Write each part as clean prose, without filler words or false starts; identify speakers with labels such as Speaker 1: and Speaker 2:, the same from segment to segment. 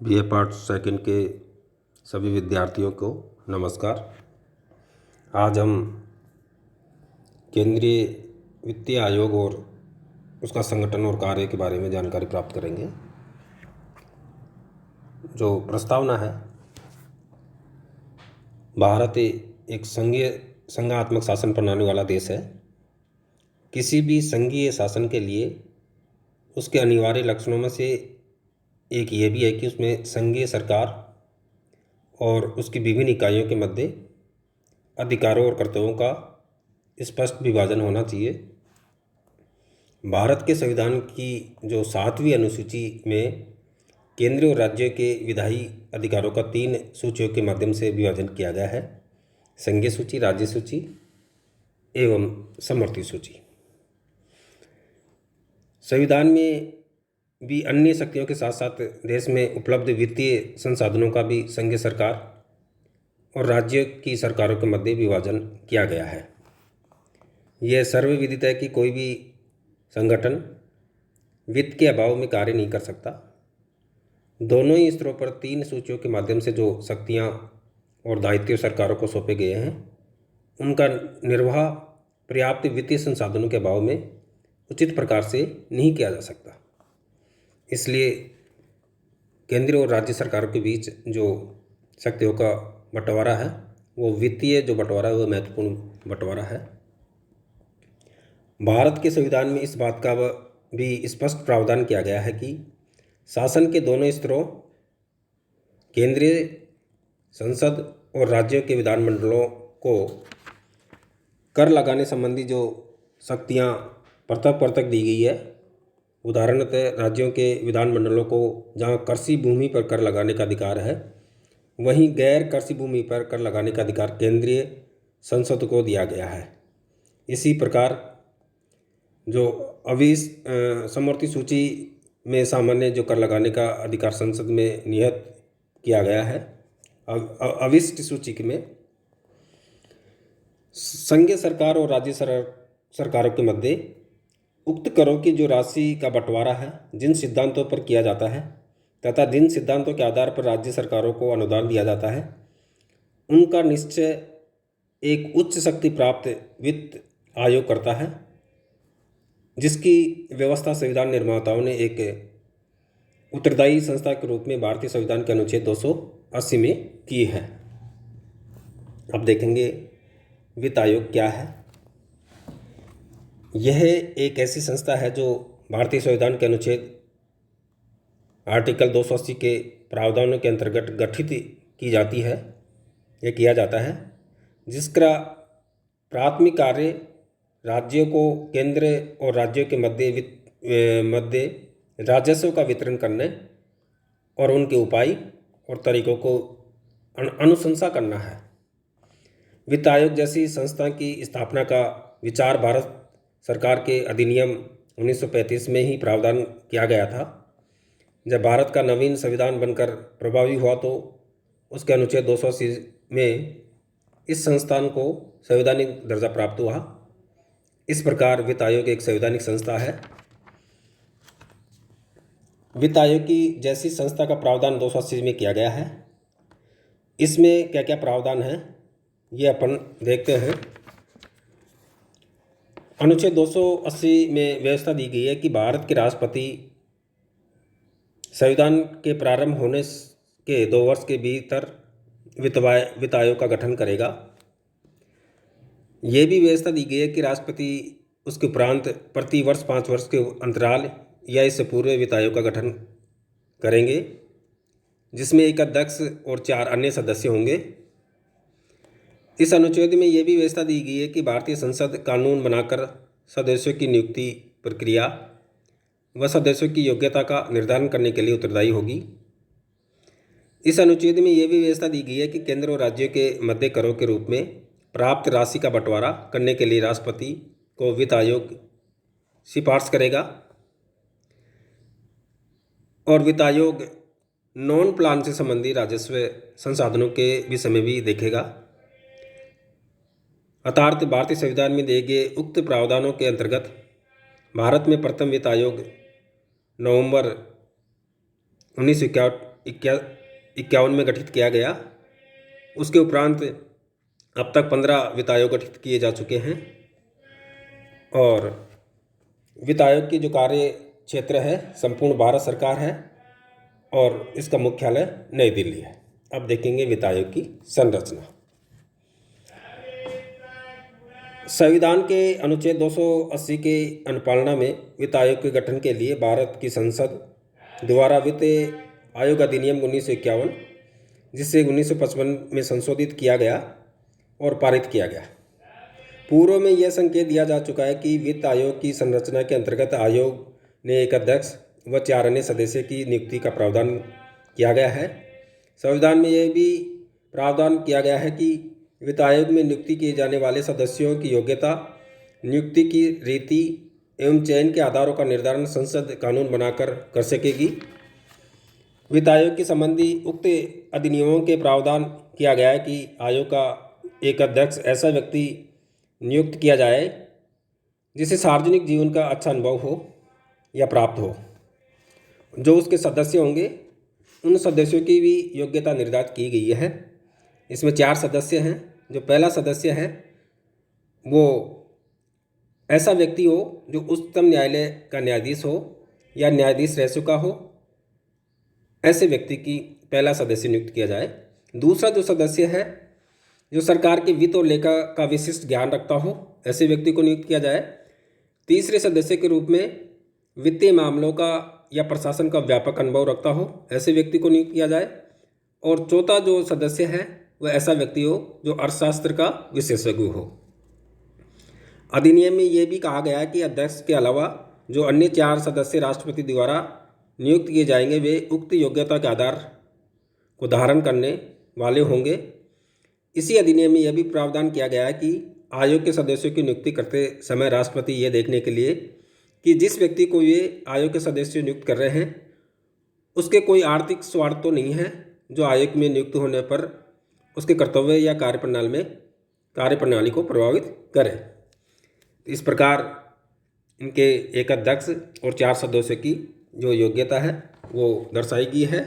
Speaker 1: BA part second के सभी विद्यार्थियों को नमस्कार। आज हम केंद्रीय वित्तीय आयोग और उसका संगठन और कार्य के बारे में जानकारी प्राप्त करेंगे। जो प्रस्तावना है, भारत एक संघात्मक शासन प्रणाली वाला देश है। किसी भी संघीय शासन के लिए उसके अनिवार्य लक्षणों में से एक ये भी है कि उसमें संघीय सरकार और उसकी विभिन्न इकाइयों के मध्य अधिकारों और कर्तव्यों का स्पष्ट विभाजन होना चाहिए। भारत के संविधान की जो 7वीं अनुसूची में केंद्र और राज्यों के विधायी अधिकारों का 3 सूचियों के माध्यम से विभाजन किया गया है: संघीय सूची, राज्य सूची एवं समवर्ती सूची। संविधान में भी अन्य शक्तियों के साथ साथ देश में उपलब्ध वित्तीय संसाधनों का भी संघीय सरकार और राज्य की सरकारों के मध्य विभाजन किया गया है। यह सर्वविदित है कि कोई भी संगठन वित्त के अभाव में कार्य नहीं कर सकता। दोनों ही स्तरों पर 3 सूचियों के माध्यम से जो शक्तियां और दायित्व सरकारों को सौंपे गए हैं, उनका निर्वाह पर्याप्त वित्तीय संसाधनों के अभाव में उचित प्रकार से नहीं किया जा सकता। इसलिए केंद्र और राज्य सरकारों के बीच जो शक्तियों का बंटवारा है, वो वित्तीय जो बंटवारा है वो महत्वपूर्ण बंटवारा है। भारत के संविधान में इस बात का भी स्पष्ट प्रावधान किया गया है कि शासन के दोनों स्तरों, केंद्रीय संसद और राज्यों के विधानमंडलों को कर लगाने संबंधी जो शक्तियां पृथक पृथक दी गई है। उदाहरणतः राज्यों के विधानमंडलों को जहां कृषि भूमि पर कर लगाने का अधिकार है, वहीं गैर कृषि भूमि पर कर लगाने का अधिकार केंद्रीय संसद को दिया गया है। इसी प्रकार जो समवर्ती सूची में सामान्य जो कर लगाने का अधिकार संसद में निहित किया गया है, अविष्ट सूची में संघीय सरकार और राज्य सरकारों के मध्य उक्त करों की जो राशि का बंटवारा है, जिन सिद्धांतों पर किया जाता है तथा जिन सिद्धांतों के आधार पर राज्य सरकारों को अनुदान दिया जाता है, उनका निश्चय एक उच्च शक्ति प्राप्त वित्त आयोग करता है, जिसकी व्यवस्था संविधान निर्माताओं ने एक उत्तरदायी संस्था के रूप में भारतीय संविधान के अनुच्छेद 280 में की है। अब देखेंगे वित्त आयोग क्या है। यह एक ऐसी संस्था है जो भारतीय संविधान के अनुच्छेद आर्टिकल 280 के प्रावधानों के अंतर्गत गठित की जाती है या किया जाता है, जिसका प्राथमिक कार्य राज्यों को केंद्र और राज्यों के मध्य राजस्व का वितरण करने और उनके उपाय और तरीकों को अनुशंसा करना है। वित्त आयोग जैसी संस्था की स्थापना का विचार भारत सरकार के अधिनियम 1935 में ही प्रावधान किया गया था। जब भारत का नवीन संविधान बनकर प्रभावी हुआ तो उसके अनुच्छेद 280 में इस संस्थान को संवैधानिक दर्जा प्राप्त हुआ। इस प्रकार वित्त आयोग एक संवैधानिक संस्था है। वित्त आयोग की जैसी संस्था का प्रावधान 280 में किया गया है। इसमें क्या क्या प्रावधान है ये अपन देखते हैं। अनुच्छेद 280 में व्यवस्था दी गई है कि भारत के राष्ट्रपति संविधान के प्रारंभ होने के 2 वर्ष के भीतर वित्त आयोग का गठन करेगा। ये भी व्यवस्था दी गई है कि राष्ट्रपति उसके उपरांत प्रति वर्ष 5 वर्ष के अंतराल या इससे पूर्व वित्त आयोग का गठन करेंगे, जिसमें एक अध्यक्ष और 4 अन्य सदस्य होंगे। इस अनुच्छेद में यह भी व्यवस्था दी गई है कि भारतीय संसद कानून बनाकर सदस्यों की नियुक्ति प्रक्रिया व सदस्यों की योग्यता का निर्धारण करने के लिए उत्तरदायी होगी। इस अनुच्छेद में यह भी व्यवस्था दी गई है कि केंद्र और राज्यों के मध्य करों के रूप में प्राप्त राशि का बंटवारा करने के लिए राष्ट्रपति को वित्त आयोग सिफारिश करेगा और वित्त आयोग नॉन प्लान से संबंधी राजस्व संसाधनों के विषय में भी देखेगा। अर्थात भारतीय संविधान में दिए गए उक्त प्रावधानों के अंतर्गत भारत में प्रथम वित्त आयोग नवंबर 1951 में गठित किया गया। उसके उपरांत अब तक 15 वित्त आयोग गठित किए जा चुके हैं और वित्त आयोग की जो कार्य क्षेत्र है संपूर्ण भारत सरकार है और इसका मुख्यालय नई दिल्ली है। अब देखेंगे वित्त आयोग की संरचना। संविधान के अनुच्छेद 280 के अनुपालना में वित्त आयोग के गठन के लिए भारत की संसद द्वारा वित्त आयोग अधिनियम 1951, जिसे 1955 में संशोधित किया गया और पारित किया गया। पूर्व में यह संकेत दिया जा चुका है कि वित्त आयोग की संरचना के अंतर्गत आयोग ने एक अध्यक्ष व 4 अन्य सदस्य की नियुक्ति का प्रावधान किया गया है। संविधान में यह भी प्रावधान किया गया है कि वित्त आयोग में नियुक्ति किए जाने वाले सदस्यों की योग्यता, नियुक्ति की रीति एवं चयन के आधारों का निर्धारण संसद कानून बनाकर कर सकेगी। वित्त आयोग के संबंधी उक्त अधिनियमों के प्रावधान किया गया है कि आयोग का एक अध्यक्ष ऐसा व्यक्ति नियुक्त किया जाए जिसे सार्वजनिक जीवन का अच्छा अनुभव हो या प्राप्त हो। जो उसके सदस्य होंगे उन सदस्यों की भी योग्यता निर्धारित की गई है। इसमें 4 सदस्य हैं। जो पहला सदस्य है वो ऐसा व्यक्ति हो जो उच्चतम न्यायालय का न्यायाधीश हो या न्यायाधीश रह चुका हो, ऐसे व्यक्ति की पहला सदस्य नियुक्त किया जाए। दूसरा जो सदस्य है जो सरकार के वित्त और लेखा का विशिष्ट ज्ञान रखता हो, ऐसे व्यक्ति को नियुक्त किया जाए। तीसरे सदस्य के रूप में वित्तीय मामलों का या प्रशासन का व्यापक अनुभव रखता हो, ऐसे व्यक्ति को नियुक्त किया जाए। और चौथा जो सदस्य है वह ऐसा व्यक्ति हो जो अर्थशास्त्र का विशेषज्ञ हो। अधिनियम में यह भी कहा गया है कि अध्यक्ष के अलावा जो अन्य 4 सदस्य राष्ट्रपति द्वारा नियुक्त किए जाएंगे वे उक्त योग्यता के आधार को धारण करने वाले होंगे। इसी अधिनियम में यह भी प्रावधान किया गया है कि आयोग के सदस्यों की नियुक्ति करते समय राष्ट्रपति ये देखने के लिए कि जिस व्यक्ति को ये आयोग के सदस्य नियुक्त कर रहे हैं उसके कोई आर्थिक स्वार्थ तो नहीं है जो आयोग में नियुक्त होने पर उसके कर्तव्य या कार्यप्रणाली को प्रभावित करे। इस प्रकार इनके एक अध्यक्ष और 4 सदस्यों की जो योग्यता है वो दर्शाई गई है।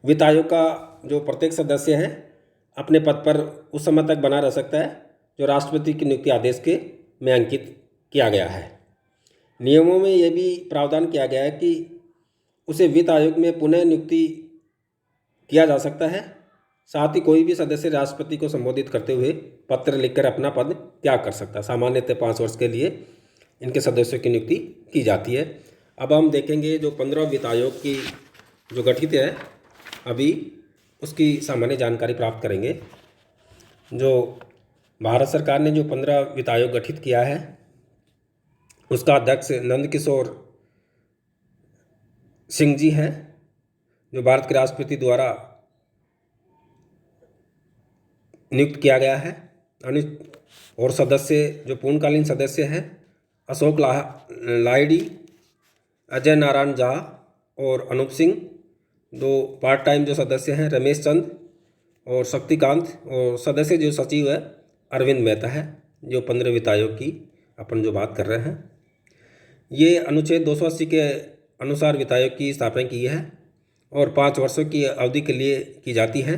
Speaker 1: वित्त आयोग का जो प्रत्येक सदस्य है अपने पद पर उस समय तक बना रह सकता है जो राष्ट्रपति की नियुक्ति आदेश के में अंकित किया गया है। नियमों में यह भी प्रावधान किया गया है कि उसे वित्त आयोग में पुनः नियुक्ति किया जा सकता है। साथ ही कोई भी सदस्य राष्ट्रपति को संबोधित करते हुए पत्र लिखकर अपना पद त्याग कर सकता है। सामान्यतः 5 वर्ष के लिए इनके सदस्यों की नियुक्ति की जाती है। अब हम देखेंगे जो 15 वित्त आयोग की जो गठित है अभी उसकी सामान्य जानकारी प्राप्त करेंगे। जो भारत सरकार ने जो 15 वित्त आयोग गठित किया है उसका अध्यक्ष नंद किशोर सिंह जी है जो भारत के राष्ट्रपति द्वारा नियुक्त किया गया है। और सदस्य जो पूर्णकालीन सदस्य हैं अशोक लाहिड़ी, अजय नारायण झा और अनूप सिंह। 2 पार्ट टाइम जो सदस्य हैं रमेश चंद और शक्तिकांत। और सदस्य जो सचिव है अरविंद मेहता है। जो 15 वित्त आयोग की अपन जो बात कर रहे हैं ये अनुच्छेद 280 के अनुसार वित्त आयोग की स्थापना की है और 5 वर्षों की अवधि के लिए की जाती है।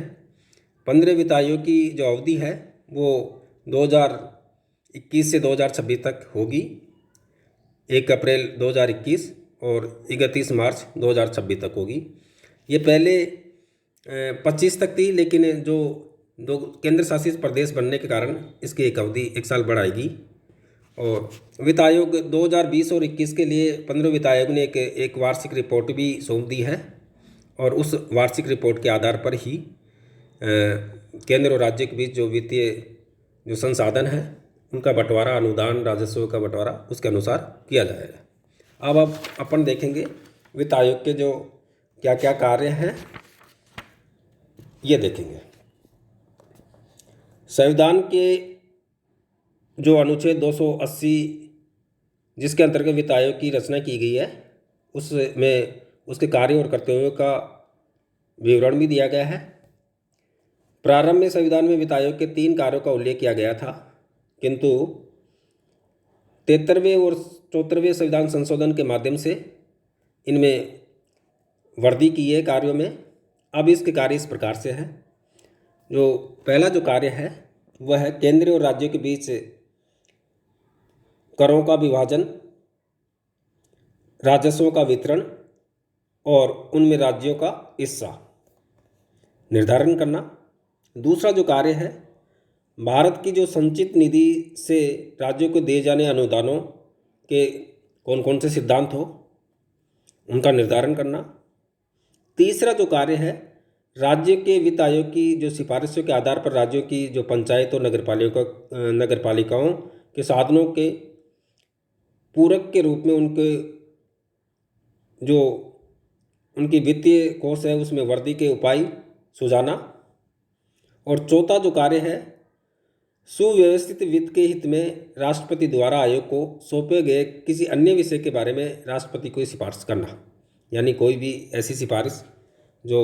Speaker 1: 15 वित्त आयोग की जो अवधि है वो 2021 से 2026 तक होगी। 1 अप्रैल 2021 और 31 मार्च 2026 तक होगी। ये पहले 25 तक थी, लेकिन जो 2 केंद्र शासित प्रदेश बनने के कारण इसकी एक अवधि 1 साल बढ़ाएगी। और वित्त आयोग 2020 और 21 के लिए 15 वित्त आयोग ने एक वार्षिक रिपोर्ट भी सौंप दी है और उस वार्षिक रिपोर्ट के आधार पर ही केंद्र और राज्य के बीच जो वित्तीय जो संसाधन है उनका बंटवारा, अनुदान, राजस्व का बंटवारा उसके अनुसार किया जाएगा। अब अपन देखेंगे वित्त आयोग के जो क्या क्या कार्य हैं ये देखेंगे। संविधान के जो अनुच्छेद 280 जिसके अंतर्गत वित्त आयोग की रचना की गई है उसमें उसके कार्य और कर्तव्यों का विवरण भी दिया गया है। प्रारंभ में संविधान में वित्त आयोग के 3 कार्यों का उल्लेख किया गया था, किंतु 73वें और 74वें संविधान संशोधन के माध्यम से इनमें वर्दी की है कार्यों में। अब इसके कार्य इस प्रकार से है। जो पहला जो कार्य है वह है केंद्र और राज्यों के बीच करों का विभाजन, राजस्वों का वितरण और उनमें राज्यों का हिस्सा निर्धारण करना। दूसरा जो कार्य है भारत की जो संचित निधि से राज्यों को दिए जाने अनुदानों के कौन कौन से सिद्धांत हो उनका निर्धारण करना। तीसरा जो कार्य है राज्य के वित्त आयोग की जो सिफारिशों के आधार पर राज्यों की जो पंचायत और नगरपालिकाओं के साधनों के पूरक के रूप में जो उनकी वित्तीय कोष है उसमें वृद्धि के उपाय सुझाना। और चौथा जो कार्य है सुव्यवस्थित वित्त के हित में राष्ट्रपति द्वारा आयोग को सौंपे गए किसी अन्य विषय के बारे में राष्ट्रपति को सिफारिश करना, यानी कोई भी ऐसी सिफारिश जो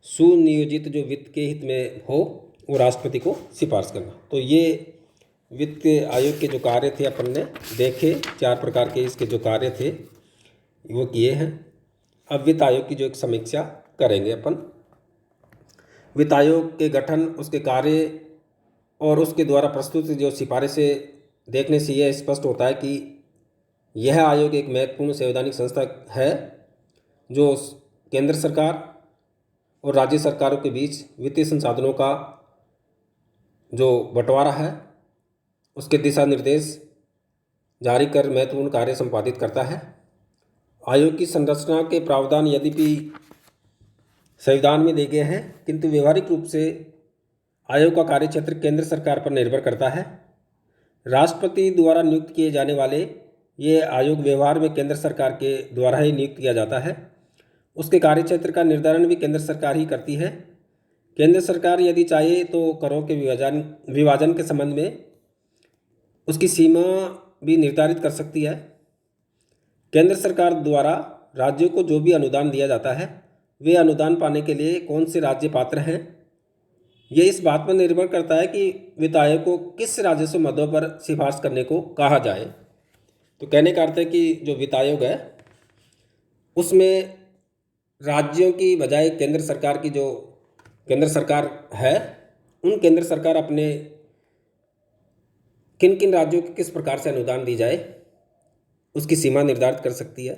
Speaker 1: सुनियोजित जो वित्त के हित में हो वो राष्ट्रपति को सिफारिश करना। तो ये वित्त आयोग के जो कार्य थे अपन ने देखे, 4 प्रकार के इसके जो कार्य थे वो किए हैं। अब वित्त आयोग की जो एक समीक्षा करेंगे अपन। वित्त आयोग के गठन, उसके कार्य और उसके द्वारा प्रस्तुत जो सिफारिशें देखने से यह स्पष्ट होता है कि यह आयोग एक महत्वपूर्ण संवैधानिक संस्था है जो केंद्र सरकार और राज्य सरकारों के बीच वित्तीय संसाधनों का जो बंटवारा है उसके दिशा निर्देश जारी कर महत्वपूर्ण कार्य संपादित करता है। आयोग की संरचना के प्रावधान यद्यपि संविधान में दिए गए हैं किंतु व्यवहारिक रूप से आयोग का कार्यक्षेत्र केंद्र सरकार पर निर्भर करता है। राष्ट्रपति द्वारा नियुक्त किए जाने वाले ये आयोग व्यवहार में केंद्र सरकार के द्वारा ही नियुक्त किया जाता है। उसके कार्यक्षेत्र का निर्धारण भी केंद्र सरकार ही करती है। केंद्र सरकार यदि चाहे तो करों के विभाजन के संबंध में उसकी सीमा भी निर्धारित कर सकती है। केंद्र सरकार द्वारा राज्यों को जो भी अनुदान दिया जाता है वे अनुदान पाने के लिए कौन से राज्य पात्र हैं, ये इस बात पर निर्भर करता है कि वित्त आयोग को किस राजस्व मदों पर सिफारिश करने को कहा जाए। तो कहने का अर्थ है कि जो वित्त आयोग है उसमें राज्यों की बजाय केंद्र सरकार की जो केंद्र सरकार है उन केंद्र सरकार अपने किन किन राज्यों को किस प्रकार से अनुदान दी जाए उसकी सीमा निर्धारित कर सकती है।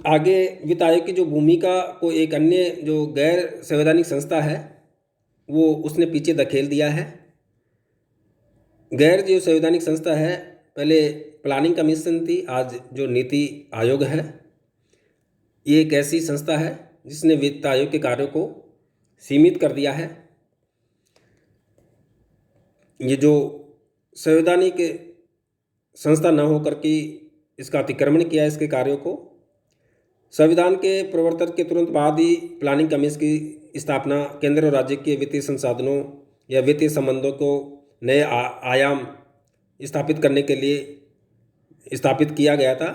Speaker 1: आगे वित्त आयोग की जो भूमिका को एक अन्य जो गैर संवैधानिक संस्था है वो उसने पीछे धकेल दिया है। गैर जो संवैधानिक संस्था है पहले प्लानिंग कमीशन थी, आज जो नीति आयोग है ये एक ऐसी संस्था है जिसने वित्त आयोग के कार्यों को सीमित कर दिया है। ये जो संवैधानिक संस्था न होकर के इसका अतिक्रमण किया है इसके कार्यों को। संविधान के प्रवर्तन के तुरंत बाद ही प्लानिंग कमीशन की स्थापना केंद्र और राज्य के वित्तीय संसाधनों या वित्तीय संबंधों को नए आयाम स्थापित करने के लिए स्थापित किया गया था।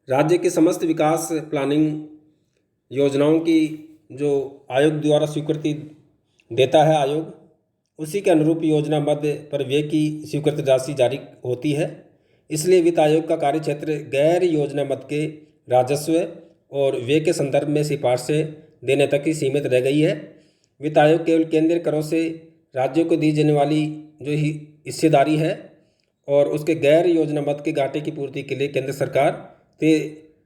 Speaker 1: राज्य के समस्त विकास प्लानिंग योजनाओं की जो आयोग द्वारा स्वीकृति देता है आयोग, उसी के अनुरूप योजना मध्य पर व्यय की स्वीकृति राशि जारी होती है। इसलिए वित्त आयोग का कार्यक्षेत्र गैर योजना मद के राजस्व और व्यय के संदर्भ में सिफारिशें देने तक ही सीमित रह गई है। वित्त आयोग केवल केंद्रीय करों से राज्यों को दी जाने वाली जो हिस्सेदारी है और उसके गैर योजना मद के घाटे की पूर्ति के लिए केंद्र सरकार से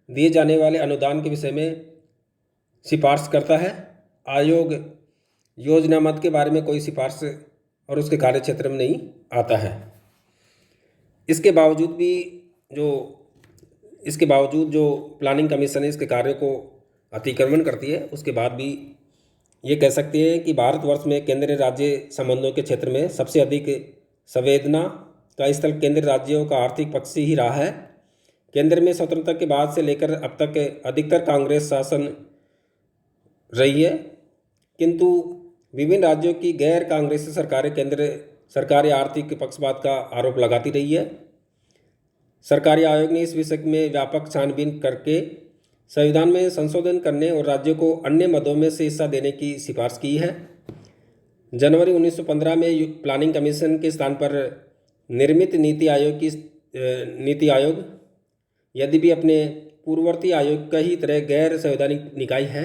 Speaker 1: दिए जाने वाले अनुदान के विषय में सिफारिश करता है। आयोग योजना मद के बारे में कोई सिफारिश और उसके कार्यक्षेत्र में नहीं आता है। इसके बावजूद जो प्लानिंग कमीशन है इसके कार्यों को अतिक्रमण करती है, उसके बाद भी ये कह सकते हैं कि भारतवर्ष में केंद्र राज्य संबंधों के क्षेत्र में सबसे अधिक संवेदना का स्थल केंद्र राज्यों का आर्थिक पक्ष ही रहा है। केंद्र में स्वतंत्रता के बाद से लेकर अब तक अधिकतर कांग्रेस शासन रही है, किंतु विभिन्न राज्यों की गैर कांग्रेसी सरकारें केंद्र सरकारी आर्थिक पक्षपात का आरोप लगाती रही है। सरकारी आयोग ने इस विषय में व्यापक छानबीन करके संविधान में संशोधन करने और राज्यों को अन्य मदों में से हिस्सा देने की सिफारिश की है। जनवरी 1915 में प्लानिंग कमीशन के स्थान पर निर्मित नीति आयोग यदि भी अपने पूर्ववर्ती आयोग का ही तरह गैर संवैधानिक निकाय है।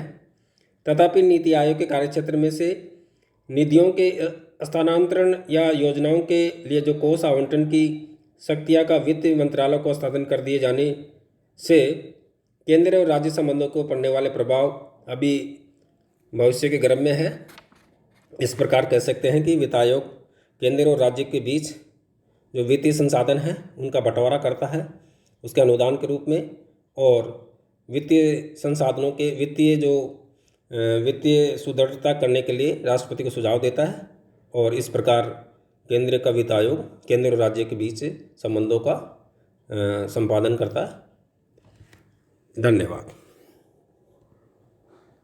Speaker 1: तथापि नीति आयोग के कार्यक्षेत्र में से निधियों के स्थानांतरण या योजनाओं के लिए जो कोष आवंटन की शक्तियाँ का वित्त मंत्रालय को हस्तांतरण कर दिए जाने से केंद्र और राज्य संबंधों को पड़ने वाले प्रभाव अभी भविष्य के गर्भ में है। इस प्रकार कह सकते हैं कि वित्त आयोग केंद्र और राज्य के बीच जो वित्तीय संसाधन हैं उनका बंटवारा करता है उसके अनुदान के रूप में, और वित्तीय संसाधनों के वित्तीय सुदृढ़ता करने के लिए राष्ट्रपति को सुझाव देता है। और इस प्रकार केंद्र का वित्त आयोग केंद्र और राज्य के बीच संबंधों का संपादन करता है। धन्यवाद।